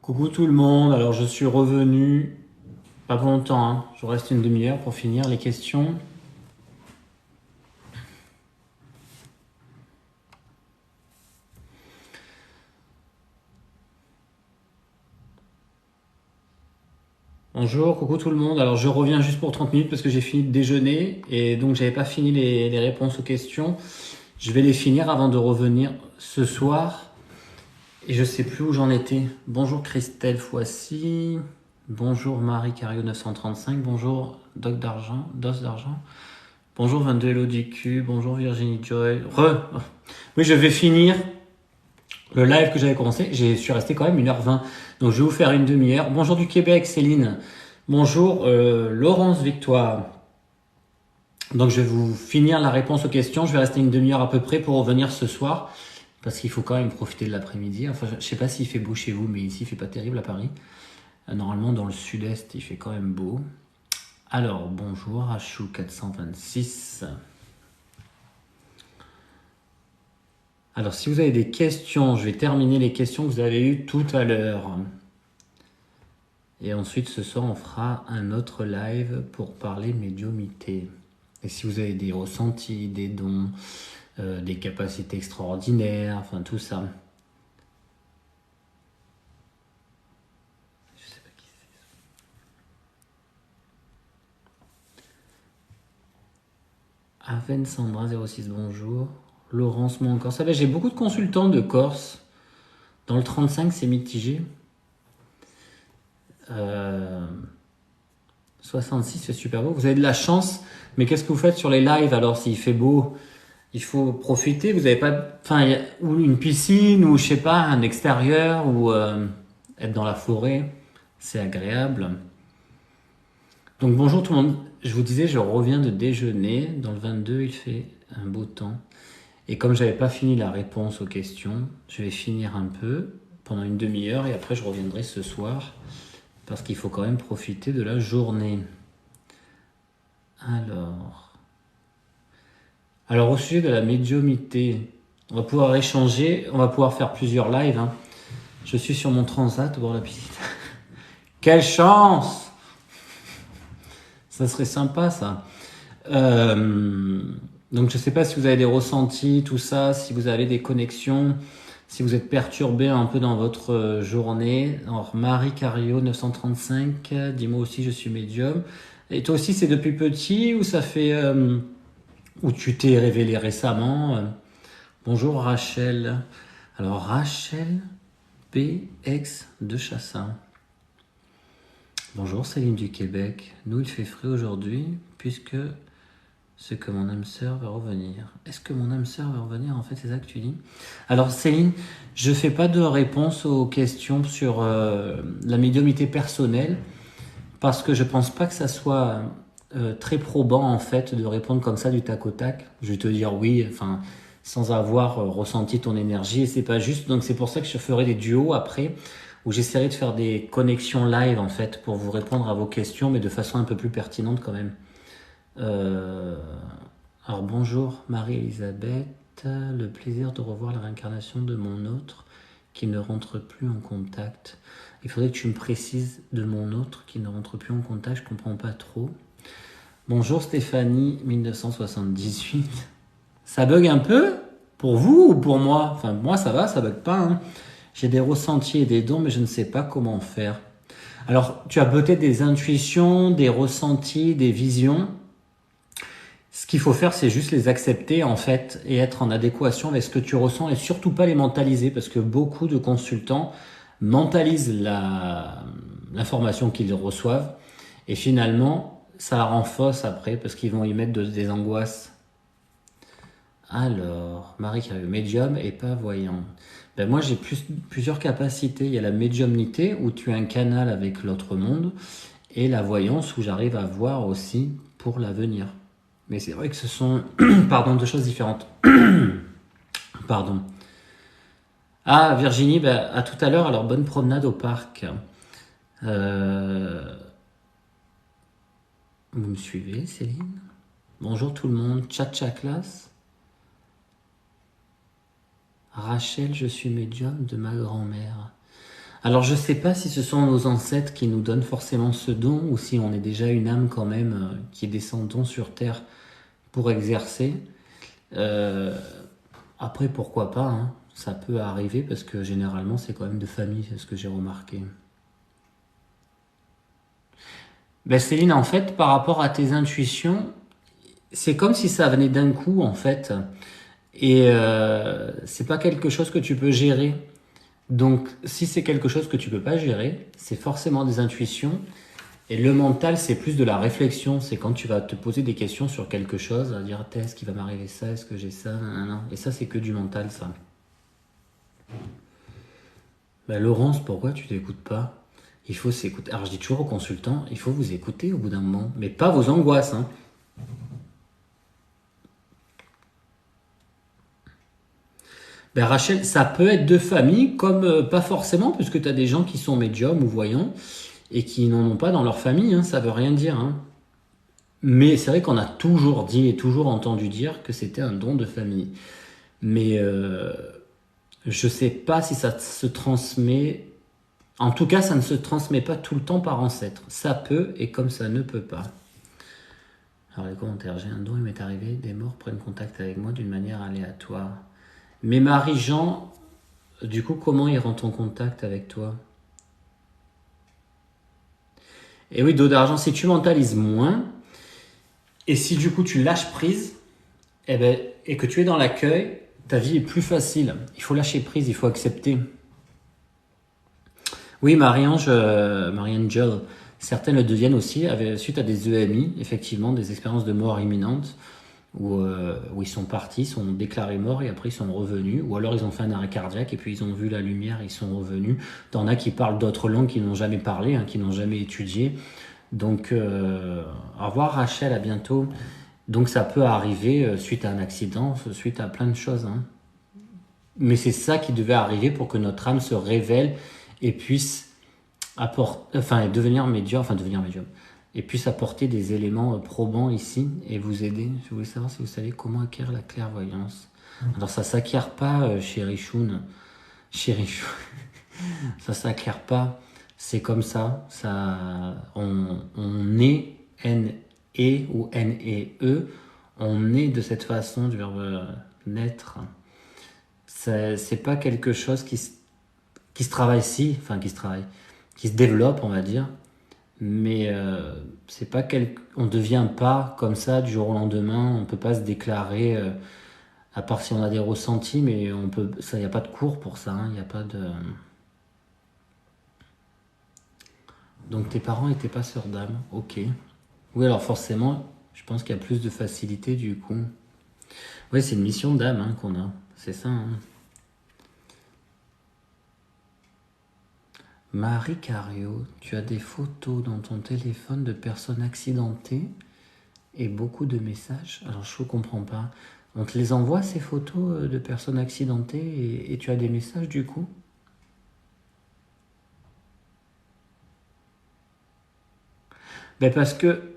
Coucou tout le monde, alors je suis revenu, pas pour longtemps, hein. Je reste une demi-heure pour finir les questions. Bonjour, coucou tout le monde, alors je reviens juste pour 30 minutes parce que j'ai fini de déjeuner et donc j'avais pas fini les réponses aux questions. Je vais les finir avant de revenir ce soir et je sais plus où j'en étais. Bonjour Christelle Foissy, bonjour Marie Cario 935, bonjour Doc d'Argent, Dos d'Argent. Bonjour 22 Hello DQ, bonjour Virginie Joy. Oui, je vais finir le live que j'avais commencé. Je suis resté quand même 1h20. Donc je vais vous faire une demi-heure. Bonjour du Québec, Céline. Bonjour Laurence Victoire. Donc je vais vous finir la réponse aux questions. Je vais rester une demi-heure à peu près pour revenir ce soir. Parce qu'il faut quand même profiter de l'après-midi. Enfin, je sais pas s'il fait beau chez vous, mais ici il fait pas terrible à Paris. Normalement dans le sud-est il fait quand même beau. Alors bonjour Hachou 426. Alors, si vous avez des questions, je vais terminer les questions que vous avez eues tout à l'heure. Et ensuite, ce soir, on fera un autre live pour parler médiumité. Et si vous avez des ressentis, des dons, des capacités extraordinaires, enfin tout ça. Je sais pas qui c'est. Aven Sandra 06, bonjour. Laurence, moi encore. Ça va, j'ai beaucoup de consultants de Corse. Dans le 35, c'est mitigé. 66, c'est super beau. Vous avez de la chance, mais qu'est-ce que vous faites sur les lives alors s'il fait beau? Il faut profiter. Vous n'avez pas, ou une piscine ou je sais pas, un extérieur ou être dans la forêt, c'est agréable. Donc bonjour tout le monde. Je vous disais, je reviens de déjeuner. Dans le 22, il fait un beau temps. Et comme j'avais pas fini la réponse aux questions, je vais finir un peu pendant une demi-heure et après je reviendrai ce soir parce qu'il faut quand même profiter de la journée. Alors au sujet de la médiumité, on va pouvoir échanger, on va pouvoir faire plusieurs lives. Hein. Je suis sur mon transat au bord de la piscine. Quelle chance! Ça serait sympa ça. Donc je sais pas si vous avez des ressentis, tout ça, si vous avez des connexions, si vous êtes perturbé un peu dans votre journée. Alors Marie Cario 935, dis-moi aussi je suis médium. Et toi aussi c'est depuis petit ou ça fait ou tu t'es révélé récemment? Bonjour Rachel. Alors Rachel PX de Chassin. Bonjour Céline du Québec. Nous il fait frais aujourd'hui puisque ce que mon âme sœur va revenir. Est-ce que mon âme sœur va revenir? En fait, c'est ça que tu dis. Alors Céline, je fais pas de réponse aux questions sur la médiumnité personnelle parce que je pense pas que ça soit très probant en fait de répondre comme ça du tac au tac. Je vais te dire oui, enfin sans avoir ressenti ton énergie et c'est pas juste. Donc c'est pour ça que je ferai des duos après où j'essaierai de faire des connexions live en fait pour vous répondre à vos questions mais de façon un peu plus pertinente quand même. Alors bonjour Marie-Elisabeth, le plaisir de revoir la réincarnation de mon autre qui ne rentre plus en contact. Il faudrait que tu me précises de mon autre qui ne rentre plus en contact, je comprends pas trop. Bonjour Stéphanie 1978. Ça bug un peu pour vous ou pour moi? Enfin moi ça va, ça bug pas. Hein. J'ai des ressentis et des dons mais je ne sais pas comment faire. Alors tu as peut-être des intuitions, des ressentis, des visions. Ce qu'il faut faire, c'est juste les accepter en fait et être en adéquation avec ce que tu ressens et surtout pas les mentaliser parce que beaucoup de consultants mentalisent l'information qu'ils reçoivent et finalement ça la rend fausse après parce qu'ils vont y mettre des angoisses. Alors, Marie qui arrive médium et pas voyant. Ben moi j'ai plusieurs capacités. Il y a la médiumnité où tu as un canal avec l'autre monde et la voyance où j'arrive à voir aussi pour l'avenir. Mais c'est vrai que ce sont deux choses différentes. Pardon. Ah, Virginie, bah, à tout à l'heure. Alors, bonne promenade au parc. Vous me suivez, Céline? Bonjour tout le monde. Tcha classe. Rachel, je suis médium de ma grand-mère. Alors je sais pas si ce sont nos ancêtres qui nous donnent forcément ce don ou si on est déjà une âme quand même qui descendons sur Terre pour exercer. Euh, Après pourquoi pas, hein, ça peut arriver parce que généralement c'est quand même de famille, c'est ce que j'ai remarqué. Ben Céline, en fait, par rapport à tes intuitions, c'est comme si ça venait d'un coup en fait. Et c'est pas quelque chose que tu peux gérer. Donc, si c'est quelque chose que tu peux pas gérer, c'est forcément des intuitions. Et le mental, c'est plus de la réflexion. C'est quand tu vas te poser des questions sur quelque chose, à dire, est-ce qu'il va m'arriver ça, est-ce que j'ai ça, nan. Et ça, c'est que du mental, ça. Bah, Laurence, pourquoi tu t'écoutes pas? Il faut s'écouter. Alors, je dis toujours aux consultants, il faut vous écouter au bout d'un moment. Mais pas vos angoisses, hein. Ben Rachel, ça peut être de famille, comme pas forcément, puisque tu as des gens qui sont médiums ou voyants et qui n'en ont pas dans leur famille, hein, ça veut rien dire. Hein. Mais c'est vrai qu'on a toujours dit et toujours entendu dire que c'était un don de famille. Mais je sais pas si ça se transmet. En tout cas, ça ne se transmet pas tout le temps par ancêtre. Ça peut et comme ça ne peut pas. Alors les commentaires, j'ai un don, il m'est arrivé, des morts prennent contact avec moi d'une manière aléatoire. Mais Marie-Jean, du coup, comment ils rentrent en contact avec toi? Et oui, dos d'argent, si tu mentalises moins, et si du coup tu lâches prise, eh ben, et que tu es dans l'accueil, ta vie est plus facile. Il faut lâcher prise, il faut accepter. Oui, Marie-Angel, certaines le deviennent aussi, suite à des EMI, effectivement, des expériences de mort imminente, où ils sont partis, sont déclarés morts et après ils sont revenus, ou alors ils ont fait un arrêt cardiaque et puis ils ont vu la lumière, ils sont revenus. T'en as qui parlent d'autres langues qu'ils n'ont jamais parlé, hein, qui n'ont jamais étudié. Donc, au revoir Rachel, à bientôt. Donc ça peut arriver suite à un accident, suite à plein de choses. Hein. Mais c'est ça qui devait arriver pour que notre âme se révèle et puisse apporter, enfin devenir médium, et puisse apporter des éléments probants ici et vous aider. Je voulais savoir si vous savez comment acquérir la clairvoyance. Alors ça s'acquiert pas chez Richoun, ça s'acquiert pas. C'est comme on est N-E ou N-E-E, on est de cette façon du verbe naître. C'est pas quelque chose qui se travaille qui se développe, on va dire. Mais c'est pas on devient pas comme ça du jour au lendemain. On peut pas se déclarer, à part si on a des ressentis, mais on peut, ça, y a pas de cours pour ça. Il y a pas de. Donc tes parents étaient pas sœurs d'âme, ok. Oui, alors forcément, je pense qu'il y a plus de facilité du coup. Oui, c'est une mission d'âme hein, qu'on a, c'est ça. Hein. Marie Cario, tu as des photos dans ton téléphone de personnes accidentées et beaucoup de messages. Alors je ne comprends pas. On te les envoie ces photos de personnes accidentées et tu as des messages du coup? Ben parce que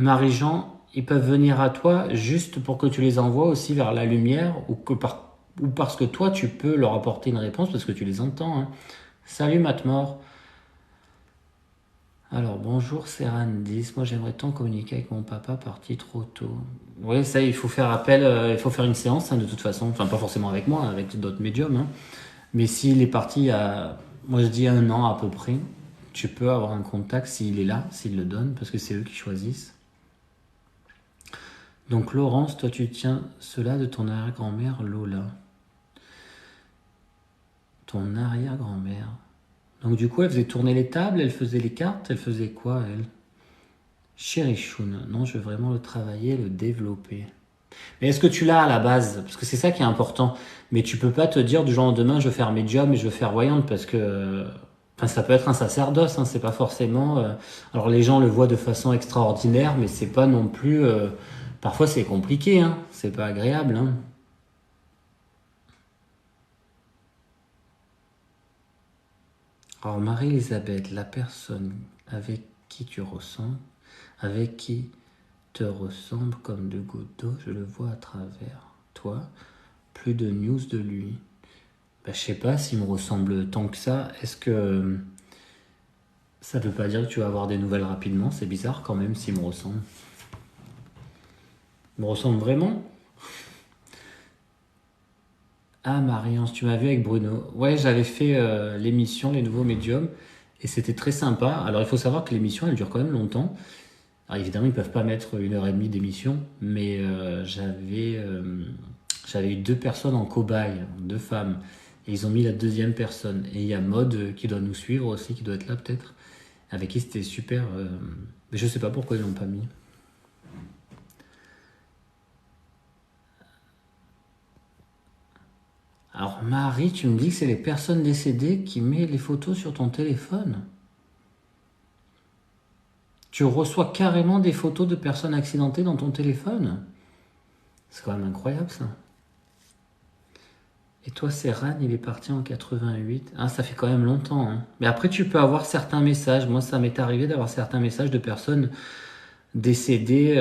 Marie-Jean, ils peuvent venir à toi juste pour que tu les envoies aussi vers la lumière ou parce que toi tu peux leur apporter une réponse parce que tu les entends. Hein. Salut Matmore. Alors bonjour Serrandis, moi j'aimerais tant communiquer avec mon papa parti trop tôt. Oui, ça il faut faire appel, il faut faire une séance hein, de toute façon, enfin pas forcément avec moi, avec d'autres médiums. Hein. Mais s'il est parti à, moi je dis 1 an à peu près, tu peux avoir un contact s'il est là, s'il le donne, parce que c'est eux qui choisissent. Donc Laurence, toi tu tiens cela de ton arrière-grand-mère Lola. Ton arrière-grand-mère. Donc du coup elle faisait tourner les tables, elle faisait les cartes, elle faisait quoi elle? Chérichoun, non, je veux vraiment le travailler, le développer. Mais est-ce que tu l'as à la base? Parce que c'est ça qui est important. Mais tu peux pas te dire du jour au lendemain, je veux faire médium et je veux faire voyante parce que, enfin, ça peut être un sacerdoce, hein, c'est pas forcément. Alors les gens le voient de façon extraordinaire, mais c'est pas non plus. Parfois c'est compliqué, hein, c'est pas agréable. Hein. Alors Marie-Elisabeth, la personne avec qui tu ressens, avec qui te ressemble comme deux gouttes d'eau, je le vois à travers toi. Plus de news de lui. Bah, je sais pas s'il me ressemble tant que ça. Est-ce que ça veut pas dire que tu vas avoir des nouvelles rapidement? C'est bizarre quand même s'il me ressemble. Il me ressemble vraiment? Ah, Marie-Ange, tu m'as vu avec Bruno. Ouais, j'avais fait l'émission Les Nouveaux Médiums et c'était très sympa. Alors, il faut savoir que l'émission, elle dure quand même longtemps. Alors, évidemment, ils peuvent pas mettre 1 heure et demie d'émission, mais j'avais eu 2 personnes en cobaye, 2 femmes. Et ils ont mis la deuxième personne. Et il y a Maud qui doit nous suivre aussi, qui doit être là peut-être, avec qui c'était super. Mais je sais pas pourquoi ils l'ont pas mis. Alors, Marie, tu me dis que c'est les personnes décédées qui mettent les photos sur ton téléphone. Tu reçois carrément des photos de personnes accidentées dans ton téléphone. C'est quand même incroyable ça. Et toi, Serran, il est parti en 88. Ah, ça fait quand même longtemps, hein. Mais après, tu peux avoir certains messages. Moi, ça m'est arrivé d'avoir certains messages de personnes décédées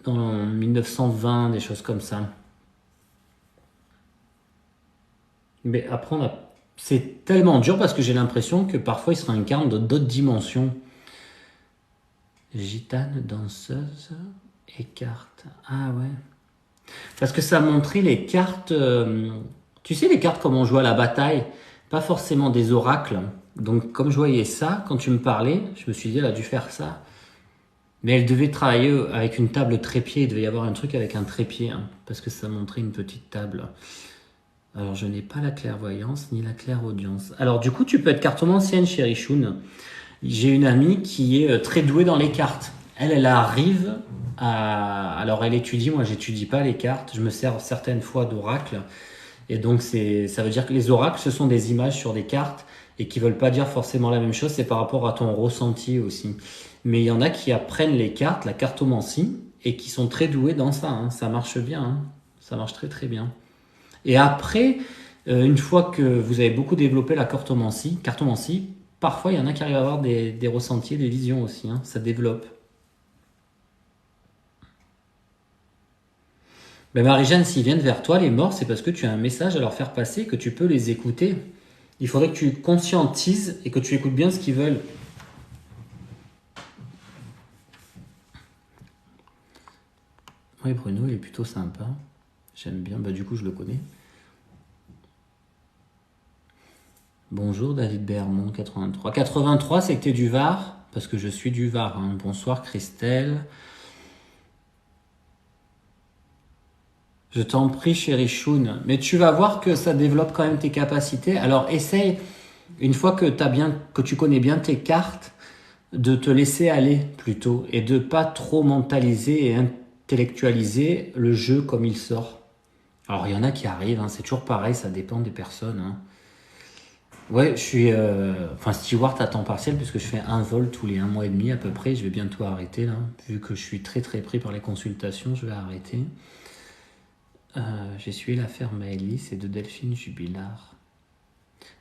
dans 1920, des choses comme ça. Mais après, c'est tellement dur parce que j'ai l'impression que parfois, ils se réincarnent dans d'autres dimensions. Gitane, danseuse et cartes. Ah ouais. Parce que ça montrait les cartes. Tu sais, les cartes comme on joue à la bataille, pas forcément des oracles. Donc, comme je voyais ça, quand tu me parlais, je me suis dit, elle a dû faire ça. Mais elle devait travailler avec une table trépied. Il devait y avoir un truc avec un trépied, hein, parce que ça montrait une petite table. Alors, je n'ai pas la clairvoyance ni la clairaudience. Alors, du coup, tu peux être cartomancienne, chérie Choun. J'ai une amie qui est très douée dans les cartes. Elle arrive à... Alors, elle étudie, moi, j'étudie pas les cartes. Je me sers certaines fois d'oracles. Et donc, ça veut dire que les oracles, ce sont des images sur des cartes et qui veulent pas dire forcément la même chose. C'est par rapport à ton ressenti aussi. Mais il y en a qui apprennent les cartes, la cartomancie, et qui sont très doués dans ça, hein. Ça marche bien, hein. Ça marche très très bien. Et après, une fois que vous avez beaucoup développé la cartomancie, parfois il y en a qui arrivent à avoir des ressentis, des visions aussi, hein. Ça développe. Ben Marie-Jeanne, s'ils viennent vers toi, les morts, c'est parce que tu as un message à leur faire passer, que tu peux les écouter. Il faudrait que tu conscientises et que tu écoutes bien ce qu'ils veulent. Oui, Bruno, il est plutôt sympa. J'aime bien, bah du coup je le connais. Bonjour David Bermond, 83. 83, c'est que t'es du Var? Parce que je suis du Var, hein. Bonsoir Christelle. Je t'en prie, chérie Choun. Mais tu vas voir que ça développe quand même tes capacités. Alors essaye, une fois que tu connais bien tes cartes, de te laisser aller plutôt et de pas trop mentaliser et intellectualiser le jeu comme il sort. Alors il y en a qui arrivent, hein, c'est toujours pareil, ça dépend des personnes, hein. Ouais, je suis steward à temps partiel puisque je fais un vol tous les 1 mois et demi à peu près. Je vais bientôt arrêter là, vu que je suis très très pris par les consultations, je vais arrêter. J'ai suivi l'affaire Maëlys et de Delphine Jubilard.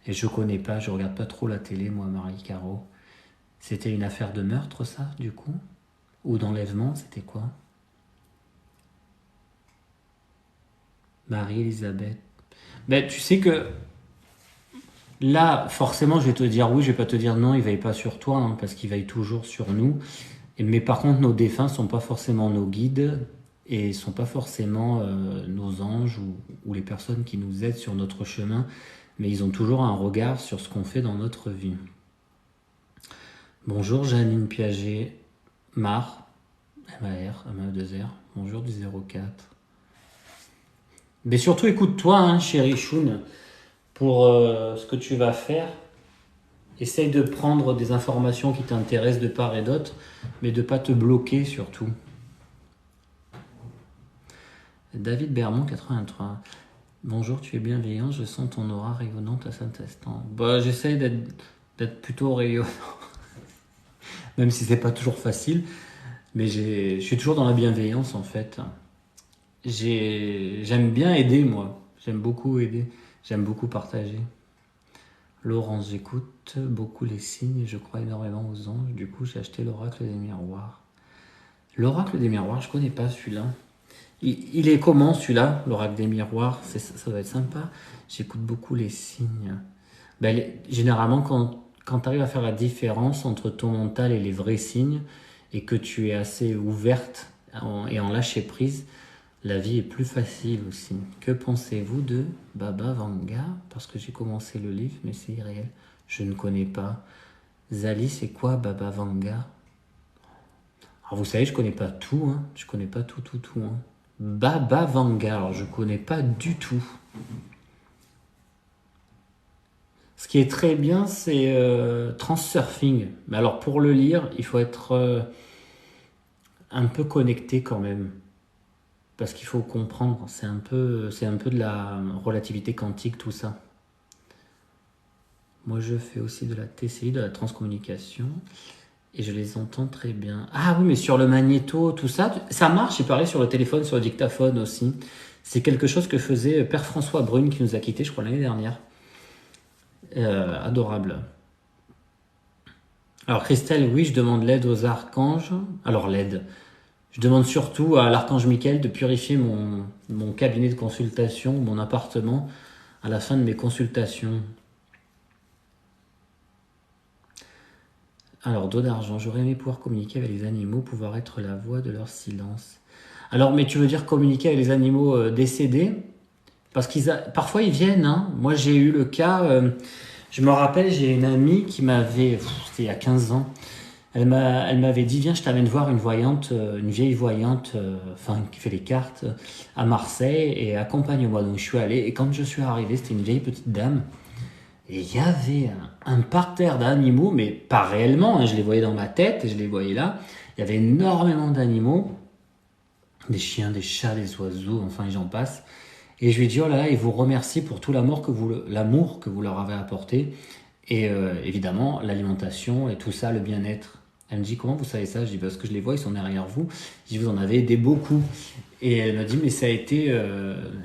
Et je connais pas, je regarde pas trop la télé moi, Marie Caro. C'était une affaire de meurtre ça, du coup? Ou d'enlèvement, c'était quoi? Marie-Elisabeth. Ben, tu sais que là, forcément, je vais te dire oui, je vais pas te dire non, il veille pas sur toi, hein, parce qu'il veille toujours sur nous. Mais par contre, nos défunts sont pas forcément nos guides et sont pas forcément nos anges ou les personnes qui nous aident sur notre chemin, mais ils ont toujours un regard sur ce qu'on fait dans notre vie. Bonjour Janine Piaget, Mar, MAR, MAE2R, bonjour du 04. Mais surtout écoute-toi, hein, chérie Choun, pour ce que tu vas faire. Essaye de prendre des informations qui t'intéressent de part et d'autre, mais de ne pas te bloquer surtout. David Bermond, 83. Bonjour, tu es bienveillant, je sens ton aura rayonnante à cet instant. Bah, j'essaye d'être plutôt rayonnant, même si c'est pas toujours facile, mais je suis toujours dans la bienveillance en fait. J'aime bien aider moi, j'aime beaucoup aider, j'aime beaucoup partager. Laurence, j'écoute beaucoup les signes et je crois énormément aux anges. Du coup, j'ai acheté l'oracle des miroirs. L'oracle des miroirs, je connais pas celui-là. Il est comment celui-là, l'oracle des miroirs? Ça doit être sympa. J'écoute beaucoup les signes. Ben, généralement, quand tu arrives à faire la différence entre ton mental et les vrais signes, et que tu es assez ouverte et en lâcher prise, la vie est plus facile aussi. Que pensez-vous de Baba Vanga? Parce que j'ai commencé le livre, mais c'est irréel. Je ne connais pas. Zali, c'est quoi Baba Vanga? Alors vous savez, je connais pas tout, hein. Je connais pas tout, hein. Baba Vanga, alors je connais pas du tout. Ce qui est très bien, c'est Transurfing. Mais alors pour le lire, il faut être un peu connecté quand même. Parce qu'il faut comprendre, c'est un peu de la relativité quantique, tout ça. Moi, je fais aussi de la TCI, de la transcommunication, et je les entends très bien. Ah oui, mais sur le magnéto, tout ça, ça marche. J'ai parlé sur le téléphone, sur le dictaphone aussi. C'est quelque chose que faisait Père François Brune, qui nous a quittés, je crois, l'année dernière. Adorable. Alors, Christelle, oui, je demande l'aide aux archanges. Alors, l'aide. Je demande surtout à l'archange Michael de purifier mon cabinet de consultation, mon appartement, à la fin de mes consultations. Alors, dos d'argent, j'aurais aimé pouvoir communiquer avec les animaux, pouvoir être la voix de leur silence. Alors, mais tu veux dire communiquer avec les animaux décédés? Parce parfois ils viennent, hein. Moi, j'ai eu le cas, je me rappelle, j'ai une amie qui m'avait, c'était il y a 15 ans, elle m'avait dit, viens, je t'amène voir une voyante, une vieille voyante, qui fait les cartes, à Marseille, et accompagne-moi. Donc, je suis allé, et quand je suis arrivé, c'était une vieille petite dame, et il y avait un parterre d'animaux, mais pas réellement, hein, je les voyais dans ma tête, et je les voyais là. Il y avait énormément d'animaux, des chiens, des chats, des oiseaux, enfin, j'en passe. Et je lui ai dit, oh là là, il vous remercie pour tout l'amour que vous leur avez apporté. Et évidemment, l'alimentation et tout ça, le bien-être. Elle me dit, comment vous savez ça? Je dis, parce que je les vois, ils sont derrière vous. Je dis, vous en avez aidé beaucoup. Et elle m'a dit, mais ça a été...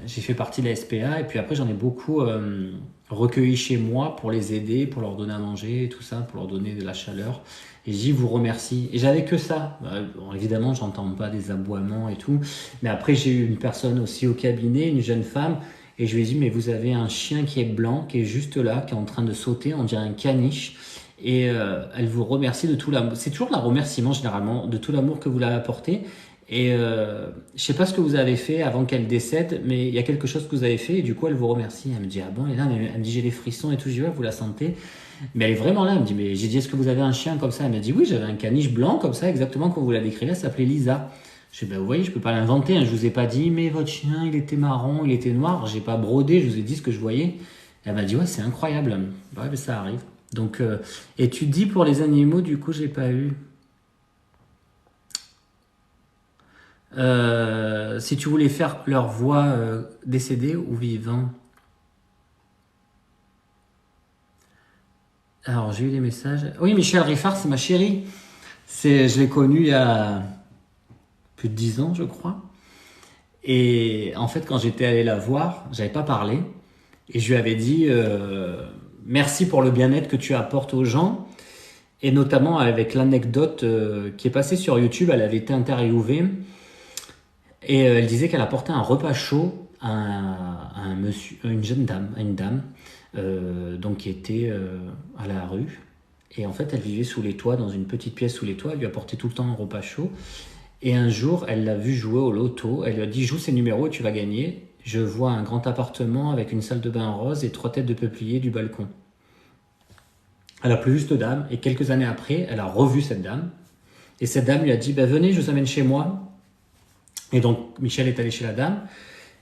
j'ai fait partie de la SPA, et puis après, j'en ai beaucoup recueilli chez moi pour les aider, pour leur donner à manger, et tout ça, pour leur donner de la chaleur. Et je dis, vous remercie. Et j'avais que ça. Bon, évidemment, j'entends pas des aboiements et tout. Mais après, j'ai eu une personne aussi au cabinet, une jeune femme, et je lui ai dit, mais vous avez un chien qui est blanc, qui est juste là, qui est en train de sauter, on dirait un caniche. Et elle vous remercie de tout l'amour. C'est toujours un remerciement généralement, de tout l'amour que vous l'avez apporté. Et je sais pas ce que vous avez fait avant qu'elle décède, mais il y a quelque chose que vous avez fait, et du coup elle vous remercie. Elle me dit, ah bon, et là, elle me dit, j'ai des frissons et tout. Je dis, ouais, vous la sentez? Mais elle est vraiment là. Elle me dit, mais j'ai dit, est-ce que vous avez un chien comme ça? Elle m'a dit, oui, j'avais un caniche blanc comme ça, exactement comme vous l'avez décrit là, ça s'appelait Lisa. Je dis, ben vous voyez, je peux pas l'inventer, hein. Je vous ai pas dit, mais votre chien, il était marron, il était noir. J'ai pas brodé, je vous ai dit ce que je voyais. Elle m'a dit, ouais, c'est incroyable. Ouais, mais ça arrive. Donc, et tu dis pour les animaux, du coup, j'ai pas eu. Si tu voulais faire leur voix décédée ou vivant. Alors, j'ai eu des messages. Oui, Michel Riffard, c'est ma chérie. Je l'ai connue il y a plus de 10 ans, je crois. Et en fait, quand j'étais allé la voir, j'avais pas parlé. Et je lui avais dit merci pour le bien-être que tu apportes aux gens. Et notamment avec l'anecdote qui est passée sur YouTube, elle avait été interviewée. Et elle disait qu'elle apportait un repas chaud à un monsieur, une jeune dame, à une dame, donc qui était à la rue. Et en fait, elle vivait sous les toits, dans une petite pièce sous les toits. Elle lui apportait tout le temps un repas chaud. Et un jour, elle l'a vu jouer au loto. Elle lui a dit, joue ces numéros et tu vas gagner. Je vois un grand appartement avec une salle de bain rose et 3 têtes de peuplier du balcon. Elle a plus vu cette dame. Et quelques années après, elle a revu cette dame. Et cette dame lui a dit, venez, je vous amène chez moi. Et donc, Michel est allé chez la dame.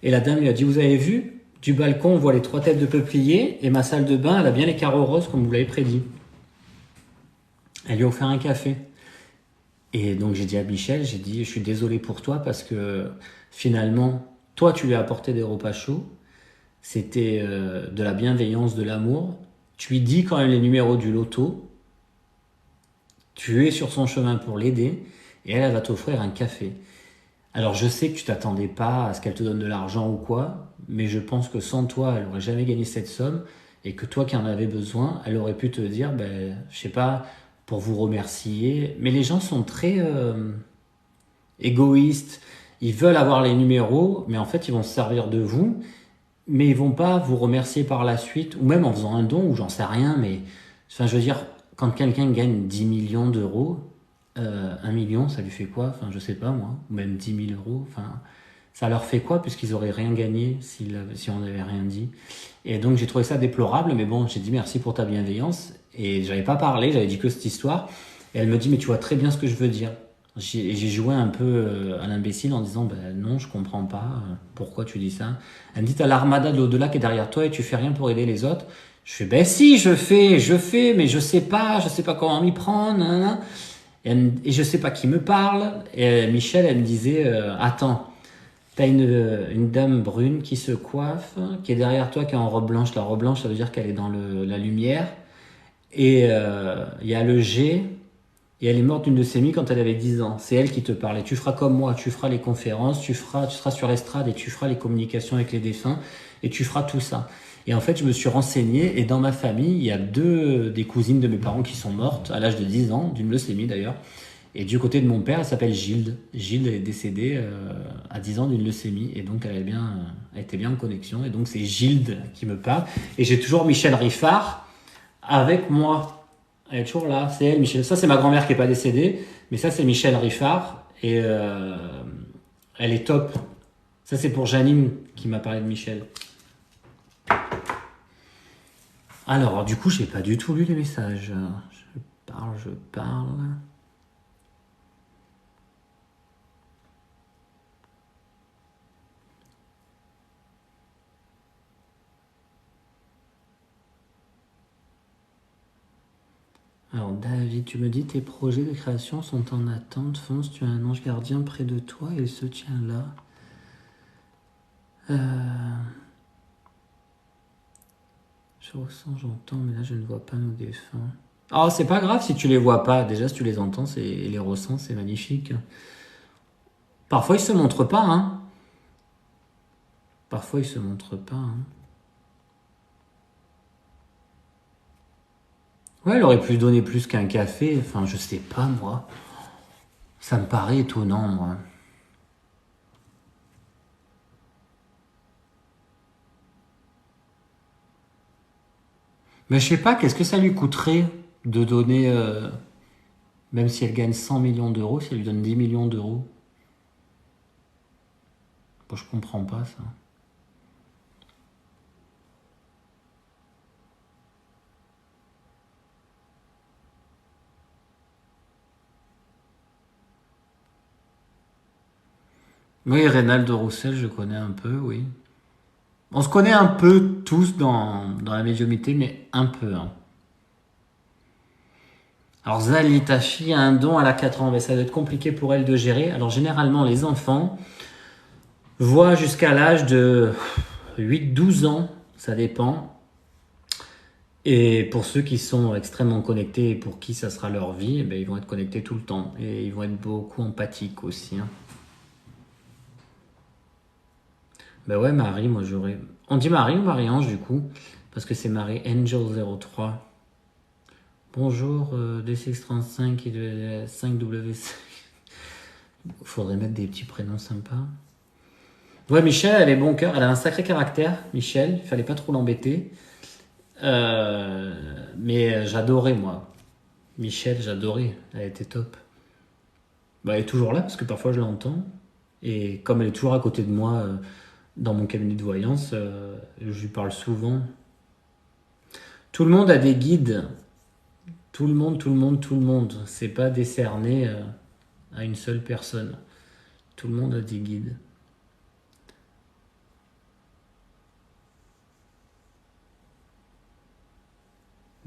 Et la dame lui a dit, vous avez vu, du balcon, on voit les 3 têtes de peuplier. Et ma salle de bain, elle a bien les carreaux roses, comme vous l'avez prédit. Elle lui a offert un café. Et donc, j'ai dit à Michel, j'ai dit, je suis désolé pour toi parce que finalement, toi, tu lui as apporté des repas chauds. C'était de la bienveillance, de l'amour. Tu lui dis quand même les numéros du loto. Tu es sur son chemin pour l'aider. Et elle va t'offrir un café. Alors, je sais que tu t'attendais pas à ce qu'elle te donne de l'argent ou quoi, mais je pense que sans toi, elle aurait jamais gagné cette somme, et que toi qui en avais besoin, elle aurait pu te dire, je sais pas, pour vous remercier. Mais les gens sont très égoïstes, Ils veulent avoir les numéros, mais en fait, ils vont se servir de vous, mais ils vont pas vous remercier par la suite, ou même en faisant un don, ou j'en sais rien, mais enfin, je veux dire, quand quelqu'un gagne 10 millions d'euros, 1 million, ça lui fait quoi? Enfin, je sais pas moi, ou même 10 000 euros, enfin, ça leur fait quoi puisqu'ils auraient rien gagné si on n'avait rien dit. Et donc j'ai trouvé ça déplorable, mais bon, j'ai dit merci pour ta bienveillance, et j'avais pas parlé, j'avais dit que cette histoire, et elle me dit mais tu vois très bien ce que je veux dire. J'ai joué un peu à l'imbécile en disant ben non, je comprends pas, pourquoi tu dis ça. Elle me dit t'as l'armada de l'au-delà qui est derrière toi et tu fais rien pour aider les autres. Je fais ben si, je fais, mais je sais pas comment m'y prendre. Nanana. Et je sais pas qui me parle. Et Michel, elle me disait attends, t'as une dame brune qui se coiffe, qui est derrière toi, qui est en robe blanche. La robe blanche, ça veut dire qu'elle est dans la lumière. Et il y a le G. Et elle est morte d'une leucémie quand elle avait 10 ans. C'est elle qui te parle. Et tu feras comme moi, tu feras les conférences, tu seras sur l'estrade et tu feras les communications avec les défunts et tu feras tout ça. Et en fait, je me suis renseigné et dans ma famille, il y a des cousines de mes parents qui sont mortes à l'âge de 10 ans, d'une leucémie d'ailleurs. Et du côté de mon père, elle s'appelle Gilde. Gilde est décédée à 10 ans d'une leucémie et donc elle était bien en connexion. Et donc c'est Gilde qui me parle. Et j'ai toujours Michel Riffard avec moi. Elle est toujours là, c'est elle, Michel. Ça, c'est ma grand-mère qui est pas décédée, mais ça, c'est Michel Riffard. Et elle est top. Ça, c'est pour Janine qui m'a parlé de Michel. Alors, du coup, j'ai pas du tout lu les messages. Je parle. Alors, David, tu me dis tes projets de création sont en attente. Fonce, tu as un ange gardien près de toi et il se tient là. Je ressens, j'entends, mais là, je ne vois pas nos défunts. Oh, c'est pas grave si tu les vois pas. Déjà, si tu les entends et les ressens, c'est magnifique. Parfois, ils se montrent pas, hein. Parfois, ils se montrent pas, hein. Ouais, elle aurait pu donner plus qu'un café. Enfin, je sais pas, moi. Ça me paraît étonnant, moi. Mais je sais pas, qu'est-ce que ça lui coûterait de donner, même si elle gagne 100 millions d'euros, si elle lui donne 10 millions d'euros. Bon, je comprends pas ça. Oui, Reynald Roussel, je connais un peu, oui. On se connaît un peu tous dans la médiumnité, mais un peu, hein. Alors Zali, ta fille a un don, elle a 4 ans, mais ça doit être compliqué pour elle de gérer. Alors généralement, les enfants voient jusqu'à l'âge de 8-12 ans, ça dépend. Et pour ceux qui sont extrêmement connectés et pour qui ça sera leur vie, eh ben, ils vont être connectés tout le temps. Et ils vont être beaucoup empathiques aussi, hein. Ben ouais, Marie, moi j'aurais... On dit Marie ou Marie-Ange du coup? Parce que c'est Marie Angel 03. Bonjour, D635 et de 5W5. Faudrait mettre des petits prénoms sympas. Ouais, Michel, elle est bon cœur. Elle a un sacré caractère, Michel. Il fallait pas trop l'embêter. Mais j'adorais, moi. Michel, j'adorais. Elle était top. Bah, elle est toujours là parce que parfois je l'entends. Et comme elle est toujours à côté de moi dans mon cabinet de voyance, je lui parle souvent. Tout le monde a des guides. Tout le monde, tout le monde, tout le monde. C'est pas décerné à une seule personne. Tout le monde a des guides.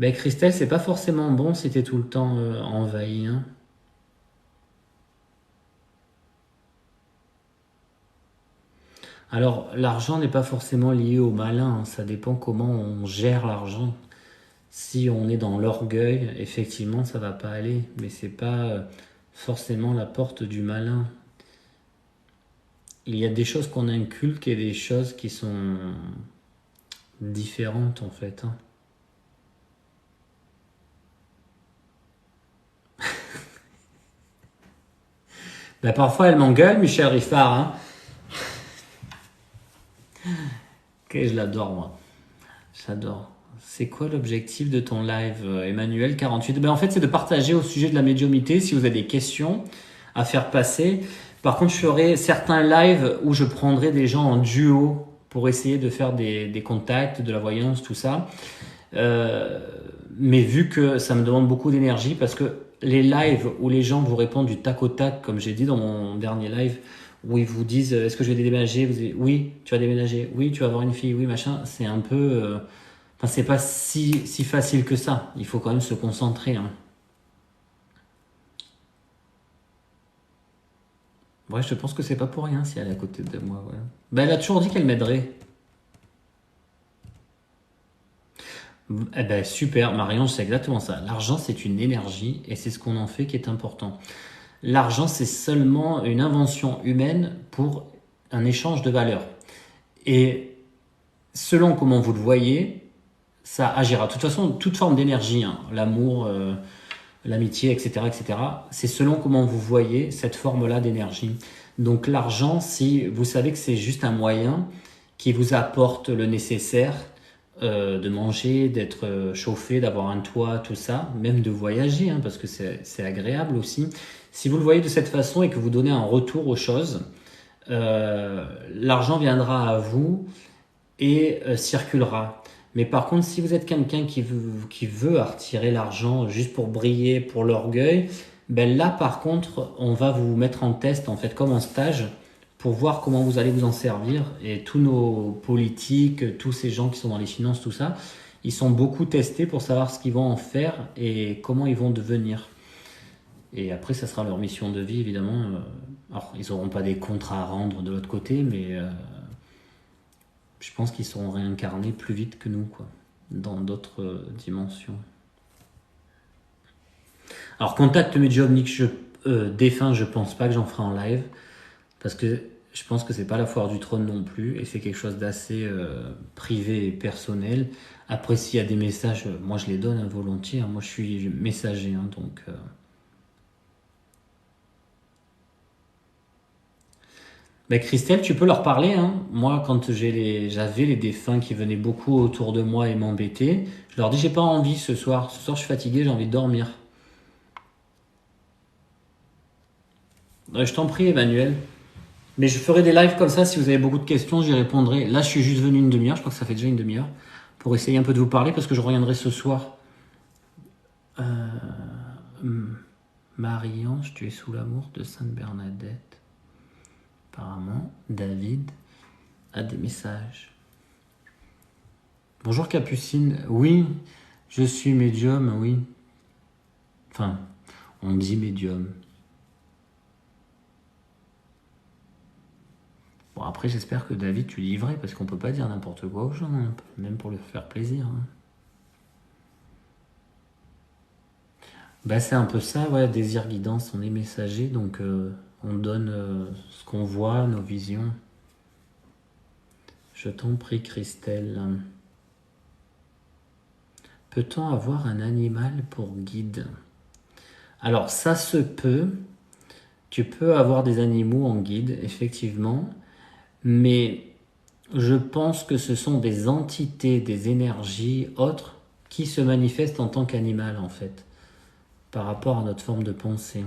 Ben Christelle, c'est pas forcément bon si t'es tout le temps envahi, hein. Alors, l'argent n'est pas forcément lié au malin, hein. Ça dépend comment on gère l'argent. Si on est dans l'orgueil, effectivement, ça va pas aller. Mais c'est pas forcément la porte du malin. Il y a des choses qu'on inculque et des choses qui sont différentes en fait, hein. Bah, parfois, elle m'engueule, Michel Riffard. Hein. Que je l'adore, moi. J'adore. C'est quoi l'objectif de ton live, Emmanuel 48? Ben, en fait, c'est de partager au sujet de la médiumnité si vous avez des questions à faire passer. Par contre, je ferai certains lives où je prendrai des gens en duo pour essayer de faire des contacts, de la voyance, tout ça. Mais vu que ça me demande beaucoup d'énergie, parce que les lives où les gens vous répondent du tac au tac, comme j'ai dit dans mon dernier live, où ils vous disent est-ce que je vais déménager, vous dites oui, tu vas déménager, oui, tu vas avoir une fille, oui, machin, c'est un peu... Enfin, c'est pas si facile que ça. Il faut quand même se concentrer. Hein. Ouais, je pense que c'est pas pour rien si elle est à côté de moi. Ouais. Ben, elle a toujours dit qu'elle m'aiderait. Eh ben, super, Marion, c'est exactement ça. L'argent, c'est une énergie et c'est ce qu'on en fait qui est important. L'argent, c'est seulement une invention humaine pour un échange de valeurs. Et selon comment vous le voyez, ça agira. De toute façon, toute forme d'énergie, hein, l'amour, l'amitié, etc., c'est selon comment vous voyez cette forme-là d'énergie. Donc l'argent, si vous savez que c'est juste un moyen qui vous apporte le nécessaire, de manger, d'être chauffé, d'avoir un toit, tout ça, même de voyager, hein, parce que c'est agréable aussi. Si vous le voyez de cette façon et que vous donnez un retour aux choses, l'argent viendra à vous et circulera. Mais par contre, si vous êtes quelqu'un qui veut attirer l'argent juste pour briller, pour l'orgueil, ben là par contre, on va vous mettre en test, en fait, comme en stage, pour voir comment vous allez vous en servir. Et tous nos politiques, tous ces gens qui sont dans les finances, tout ça, ils sont beaucoup testés pour savoir ce qu'ils vont en faire et comment ils vont devenir. Et après, ça sera leur mission de vie, évidemment. Alors, ils n'auront pas des contrats à rendre de l'autre côté, mais je pense qu'ils seront réincarnés plus vite que nous, quoi, dans d'autres dimensions. Alors, contact médiumnique défunt, je pense pas que j'en ferai en live, parce que je pense que c'est pas la foire du trône non plus, et c'est quelque chose d'assez privé et personnel. Après, s'il y a des messages, moi je les donne hein, volontiers, hein. Moi je suis messager, hein, donc... Ben Christelle, tu peux leur parler. Hein. Moi, quand j'avais les défunts qui venaient beaucoup autour de moi et m'embêtaient, je leur dis j'ai pas envie ce soir. Ce soir, je suis fatigué, j'ai envie de dormir. Je t'en prie, Emmanuel. Mais je ferai des lives comme ça. Si vous avez beaucoup de questions, j'y répondrai. Là, je suis juste venu une demi-heure. Je crois que ça fait déjà une demi-heure pour essayer un peu de vous parler parce que je reviendrai ce soir. Marie-Ange, tu es sous l'amour de Sainte Bernadette. Apparemment, David a des messages. Bonjour Capucine, oui, je suis médium, oui. Enfin, on dit médium. Bon, après, j'espère que David, tu livrais, parce qu'on peut pas dire n'importe quoi aux gens, hein, même pour leur faire plaisir. Hein. Bah, c'est un peu ça, ouais, désir, guidance, on est messager, donc on donne ce qu'on voit, nos visions. Je t'en prie, Christelle. Peut-on avoir un animal pour guide? Alors, ça se peut. Tu peux avoir des animaux en guide, effectivement. Mais je pense que ce sont des entités, des énergies autres qui se manifestent en tant qu'animal, en fait, par rapport à notre forme de pensée.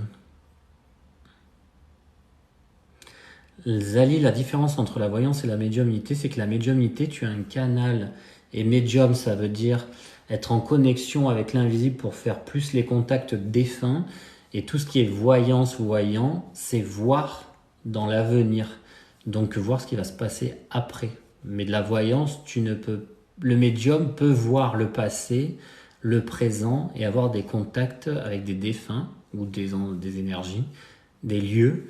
Zali, la différence entre la voyance et la médiumnité, c'est que la médiumnité, tu as un canal. Et médium, ça veut dire être en connexion avec l'invisible pour faire plus les contacts défunts. Et tout ce qui est voyance ou voyant, c'est voir dans l'avenir. Donc voir ce qui va se passer après. Mais de la voyance, tu ne peux... Le médium peut voir le passé, le présent et avoir des contacts avec des défunts ou des énergies, des lieux,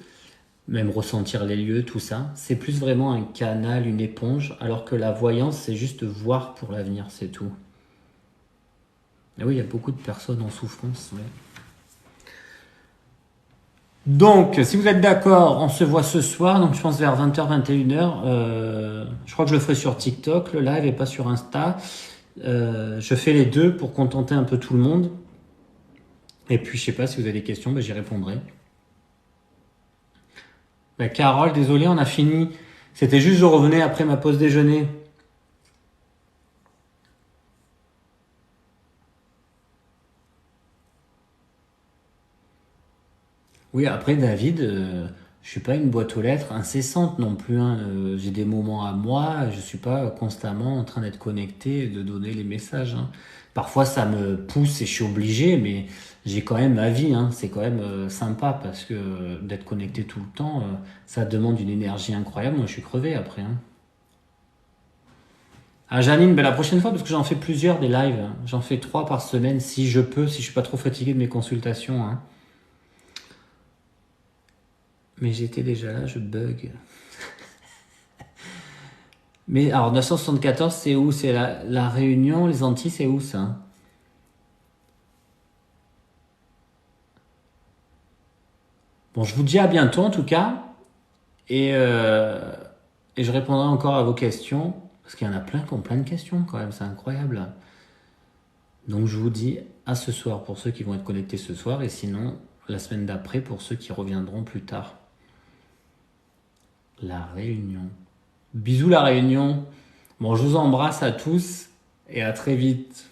même ressentir les lieux, tout ça. C'est plus vraiment un canal, une éponge, alors que la voyance, c'est juste voir pour l'avenir, c'est tout. Et oui, il y a beaucoup de personnes en souffrance. Ouais. Donc, si vous êtes d'accord, on se voit ce soir, donc je pense vers 20h, 21h. Je crois que je le ferai sur TikTok, le live, et pas sur Insta. Je fais les deux pour contenter un peu tout le monde. Et puis, je sais pas si vous avez des questions, ben, j'y répondrai. Bah, Carole, désolé, on a fini. C'était juste, je revenais après ma pause déjeuner. Oui, après, David, je suis pas une boîte aux lettres incessante non plus, hein. J'ai des moments à moi, je suis pas constamment en train d'être connecté et de donner les messages, hein. Parfois, ça me pousse et je suis obligé, mais j'ai quand même ma vie, hein. C'est quand même sympa parce que d'être connecté tout le temps, ça demande une énergie incroyable. Moi, je suis crevé après, hein. Ah, Janine, ben, la prochaine fois, parce que j'en fais plusieurs des lives, hein. J'en fais 3 par semaine si je peux, si je suis pas trop fatigué de mes consultations, hein. Mais j'étais déjà là, je bug. Mais alors, 974, c'est où? C'est la Réunion, les Antilles, c'est où ça? Bon, je vous dis à bientôt en tout cas. Et, euh, et je répondrai encore à vos questions. Parce qu'il y en a plein qui ont plein de questions quand même, c'est incroyable. Donc je vous dis à ce soir pour ceux qui vont être connectés ce soir. Et sinon, la semaine d'après pour ceux qui reviendront plus tard. La Réunion. Bisous la Réunion. Bon, je vous embrasse à tous et à très vite.